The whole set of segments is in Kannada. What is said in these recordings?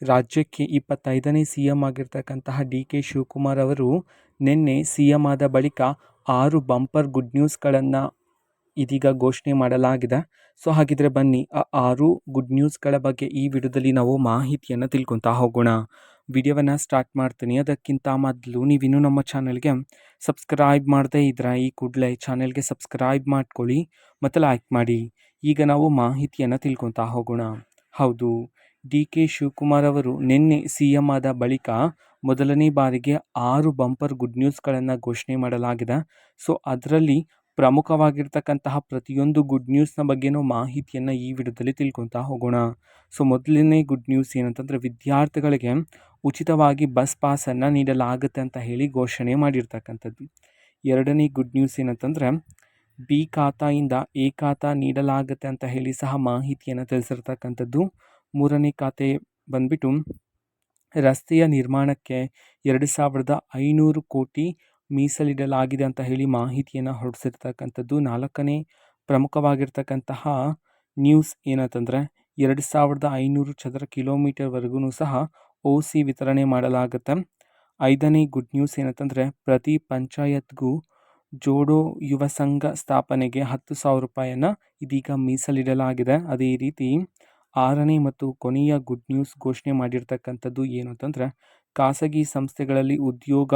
ರಾಜ್ಯಕ್ಕೆ 25ನೇ ಸಿಎಂ ಆಗಿರ್ತಕ್ಕಂತಹ ಡಿ ಕೆ ಶಿವಕುಮಾರ್ ಅವರು ನಿನ್ನೆ ಸಿಎಂ ಆದ ಬಳಿಕ 6 ಬಂಪರ್ ಗುಡ್ ನ್ಯೂಸ್ಗಳನ್ನು ಇದೀಗ ಘೋಷಣೆ ಮಾಡಲಾಗಿದೆ. ಸೊ ಹಾಗಿದ್ರೆ ಬನ್ನಿ ಆ 6 ಗುಡ್ ನ್ಯೂಸ್ಗಳ ಬಗ್ಗೆ ಈ ವಿಡಿಯೋದಲ್ಲಿ ನಾವು ಮಾಹಿತಿಯನ್ನು ತಿಳ್ಕೊತಾ ಹೋಗೋಣ. ವಿಡಿಯೋವನ್ನು ಸ್ಟಾರ್ಟ್ ಮಾಡ್ತೀನಿ. ಅದಕ್ಕಿಂತ ಮೊದಲು ನೀವಿನ್ನೂ ನಮ್ಮ ಚಾನಲ್ಗೆ ಸಬ್ಸ್ಕ್ರೈಬ್ ಮಾಡದೇ ಇದ್ರೆ ಈ ಕೂಡಲೇ ಚಾನಲ್ಗೆ ಸಬ್ಸ್ಕ್ರೈಬ್ ಮಾಡ್ಕೊಳ್ಳಿ ಮತ್ತು ಲೈಕ್ ಮಾಡಿ. ಈಗ ನಾವು ಮಾಹಿತಿಯನ್ನು ತಿಳ್ಕೊತಾ ಹೋಗೋಣ. ಹೌದು, ಡಿ ಕೆ ಶಿವಕುಮಾರ್ ಅವರು ನಿನ್ನೆ ಸಿಎಂ ಆದ ಬಳಿಕ ಮೊದಲನೇ ಬಾರಿಗೆ 6 ಬಂಪರ್ ಗುಡ್ ನ್ಯೂಸ್ಗಳನ್ನು ಘೋಷಣೆ ಮಾಡಲಾಗಿದೆ. ಸೊ ಅದರಲ್ಲಿ ಪ್ರಮುಖವಾಗಿರ್ತಕ್ಕಂತಹ ಪ್ರತಿಯೊಂದು ಗುಡ್ ನ್ಯೂಸ್ನ ಬಗ್ಗೆನೂ ಮಾಹಿತಿಯನ್ನು ಈ ವಿಡಿಯೋದಲ್ಲಿ ತಿಳ್ಕೊತಾ ಹೋಗೋಣ. ಸೊ ಮೊದಲನೇ ಗುಡ್ ನ್ಯೂಸ್ ಏನಂತಂದರೆ, ವಿದ್ಯಾರ್ಥಿಗಳಿಗೆ ಉಚಿತವಾಗಿ ಬಸ್ ಪಾಸನ್ನು ನೀಡಲಾಗುತ್ತೆ ಅಂತ ಹೇಳಿ ಘೋಷಣೆ ಮಾಡಿರ್ತಕ್ಕಂಥದ್ದು. ಎರಡನೇ ಗುಡ್ ನ್ಯೂಸ್ ಏನಂತಂದರೆ, ಬಿ ಖಾತಾಯಿಂದ ಎ ಖಾತಾ ನೀಡಲಾಗುತ್ತೆ ಅಂತ ಹೇಳಿ ಸಹ ಮಾಹಿತಿಯನ್ನು ತಿಳಿಸಿರ್ತಕ್ಕಂಥದ್ದು. ಮೂರನೇ ಖಾತೆ ಬಂದ್ಬಿಟ್ಟು ರಸ್ತೆಯ ನಿರ್ಮಾಣಕ್ಕೆ 2,500 ಕೋಟಿ ಮೀಸಲಿಡಲಾಗಿದೆ ಅಂತ ಹೇಳಿ ಮಾಹಿತಿಯನ್ನು ಹೊರಡಿಸಿರ್ತಕ್ಕಂಥದ್ದು. ನಾಲ್ಕನೇ ಪ್ರಮುಖವಾಗಿರ್ತಕ್ಕಂತಹ ನ್ಯೂಸ್ ಏನಂತಂದರೆ, 2,500 ಚದರ ಕಿಲೋಮೀಟರ್ವರೆಗೂ ಸಹ OC ವಿತರಣೆ ಮಾಡಲಾಗುತ್ತೆ. ಐದನೇ ಗುಡ್ ನ್ಯೂಸ್ ಏನಂತಂದರೆ, ಪ್ರತಿ ಪಂಚಾಯತ್ಗೂ ಜೋಡೋ ಯುವ ಸಂಘ ಸ್ಥಾಪನೆಗೆ 10,000 ರೂಪಾಯಿಯನ್ನು ಇದೀಗ ಮೀಸಲಿಡಲಾಗಿದೆ. ಅದೇ ರೀತಿ ಆರನೇ ಮತ್ತು ಕೊನೆಯ ಗುಡ್ ನ್ಯೂಸ್ ಘೋಷಣೆ ಮಾಡಿರ್ತಕ್ಕಂಥದ್ದು ಏನು ಅಂತಂದರೆ, ಖಾಸಗಿ ಸಂಸ್ಥೆಗಳಲ್ಲಿ ಉದ್ಯೋಗ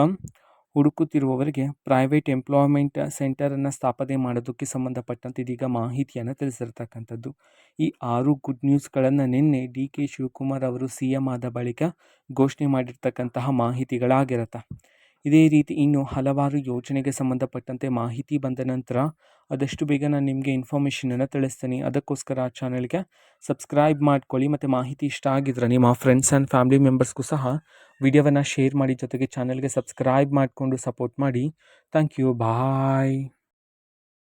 ಹುಡುಕುತ್ತಿರುವವರಿಗೆ ಪ್ರೈವೇಟ್ ಎಂಪ್ಲಾಯ್ಮೆಂಟ್ ಸೆಂಟರನ್ನು ಸ್ಥಾಪನೆ ಮಾಡೋದಕ್ಕೆ ಸಂಬಂಧಪಟ್ಟಂತೆ ಇದೀಗ ಮಾಹಿತಿಯನ್ನು ತಿಳಿಸಿರ್ತಕ್ಕಂಥದ್ದು. ಈ 6 ಗುಡ್ ನ್ಯೂಸ್ಗಳನ್ನು ನಿನ್ನೆ ಡಿ ಕೆ ಶಿವಕುಮಾರ್ ಅವರು ಸಿಎಂ ಆದ ಬಳಿಕ ಘೋಷಣೆ ಮಾಡಿರ್ತಕ್ಕಂತಹ ಮಾಹಿತಿಗಳಾಗಿರುತ್ತೆ. ಇದೇ ರೀತಿ ಇನ್ನು ಹಲವಾರು ಯೋಜನೆಗೆ ಸಂಬಂಧಪಟ್ಟಂತೆ ಮಾಹಿತಿ ಬಂದ ನಂತರ ಆದಷ್ಟು ಬೇಗ ನಾನು ನಿಮಗೆ ಇನ್ಫಾರ್ಮೇಷನನ್ನು ತಿಳಿಸ್ತೀನಿ. ಅದಕ್ಕೋಸ್ಕರ ಆ ಚಾನಲ್ಗೆ ಸಬ್ಸ್ಕ್ರೈಬ್ ಮಾಡ್ಕೊಳ್ಳಿ ಮತ್ತು ಮಾಹಿತಿ ಇಷ್ಟ ಆಗಿದ್ರೆ ನಿಮ್ಮ ಫ್ರೆಂಡ್ಸ್ ಆ್ಯಂಡ್ ಫ್ಯಾಮಿಲಿ ಮೆಂಬರ್ಸ್ಗೂ ಸಹ ವಿಡಿಯೋವನ್ನು ಶೇರ್ ಮಾಡಿ, ಜೊತೆಗೆ ಚಾನಲ್ಗೆ ಸಬ್ಸ್ಕ್ರೈಬ್ ಮಾಡಿಕೊಂಡು ಸಪೋರ್ಟ್ ಮಾಡಿ. Thank you. ಬಾಯ್.